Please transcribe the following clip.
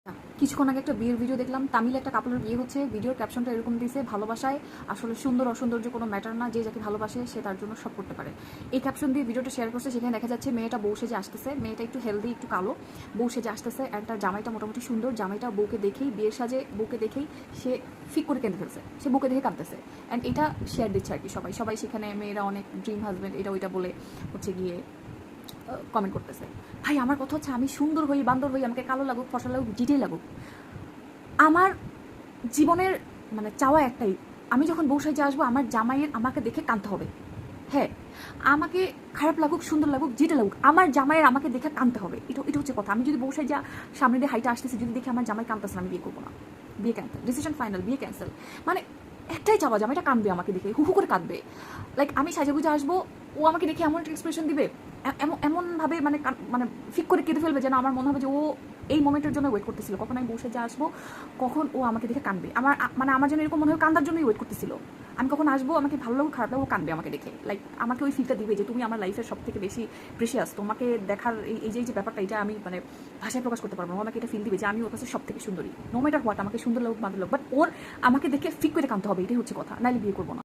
কিছুক্ষণ আগে একটা বিয়ের ভিডিও দেখলাম, তামিলে একটা কাপলের বিয়ে হচ্ছে। ভিডিওর ক্যাপশনটা এরকম দিয়েছে, ভালোবাসায় আসলে সুন্দর অসৌন্দর্য কোনো ম্যাটার না, যে যাকে ভালোবাসে সে তার জন্য সব করতে পারে। এই ক্যাপশন দিয়ে ভিডিওটা শেয়ার করছে। সেখানে দেখা যাচ্ছে মেয়েটা বউ সেজে আসতেছে, মেয়েটা একটু হেলদি একটু কালো, বউ সেজে আসতেছে। অ্যান্ড তার জামাইটা মোটামুটি সুন্দর, জামাইটা বউকে দেখেই, বিয়ের সাজে বউকে দেখেই সে ফিক করে কেঁদে ফেলছে, সে বউকে দেখে কাঁদতেছে। অ্যান্ড এটা শেয়ার দিচ্ছে আর কি সবাই সবাই সেখানে মেয়েরা অনেক ড্রিম হাজব্যান্ড এটা ওইটা বলে হচ্ছে গিয়ে কমেন্ট করতেছে। ভাই আমার কথা হচ্ছে, আমি সুন্দর হই বান্দর হই, আমাকে কালো লাগুক ফসল লাগুক যেটাই লাগুক, আমার জীবনের মানে চাওয়া একটাই, আমি যখন বউ সাজে আসবো আমার জামাইয়ের আমাকে দেখে কাঁদতে হবে। হ্যাঁ, আমাকে খারাপ লাগুক সুন্দর লাগুক যেটা লাগুক, আমার জামাইয়ের আমাকে দেখে কাঁদতে হবে। এটা হচ্ছে কথা। আমি যদি বউ সাজে সামনে দিয়ে হাইটা আসতেছি, যদি দেখি আমার জামাই কাঁদতেছে, আমি বিয়ে করবো না, বিয়ে ক্যান্সেল, ডিসিশন ফাইনাল, বিয়ে ক্যান্সেল। মানে একটাই চাওয়া, জামাইটা কাঁদবে আমাকে দেখে, হু হু করে কাঁদবে। লাইক আমি সাজে গুজে আসবো, ও আমাকে দেখে এমন একটা এক্সপ্রেশন দিবে, এমনভাবে মানে মানে ফিক করে কেঁদে ফেলবে যেন আমার মনে হবে যে ও এই মোমেন্টের জন্য ওয়েট করতেছিল, কখন আমি বসে যা আসবো, কখন ও আমাকে দেখে কাঁদবে। মানে আমার জন্য এরকম মনে হয় কান্দার জন্যই ওয়েট করতেছিল। আমি কখন আসবো, আমাকে ভালো লাগবে খারাপ লাগবে, ও কাঁদবে আমাকে দেখে। লাইক আমাকে ওই ফিলটা দিবে যে তুমি আমার লাইফের সব থেকে বেশি প্রেশিয়াস, তোমাকে দেখার এই যে ব্যাপারটা, এটা আমি মানে ভাষায় প্রকাশ করতে পারবো না। আমাকে এটা ফিল দিবে যে আমি ওর কাছে সব থেকে সুন্দরী, নো ম্যাটার হোয়াট, আমাকে সুন্দর লাগুক বাঁধ লাগুক, বাট ওর আমাকে দেখে ফিক করে কাঁদতে হবে, এটাই হচ্ছে কথা, নাইলে বিয়ে করবো না।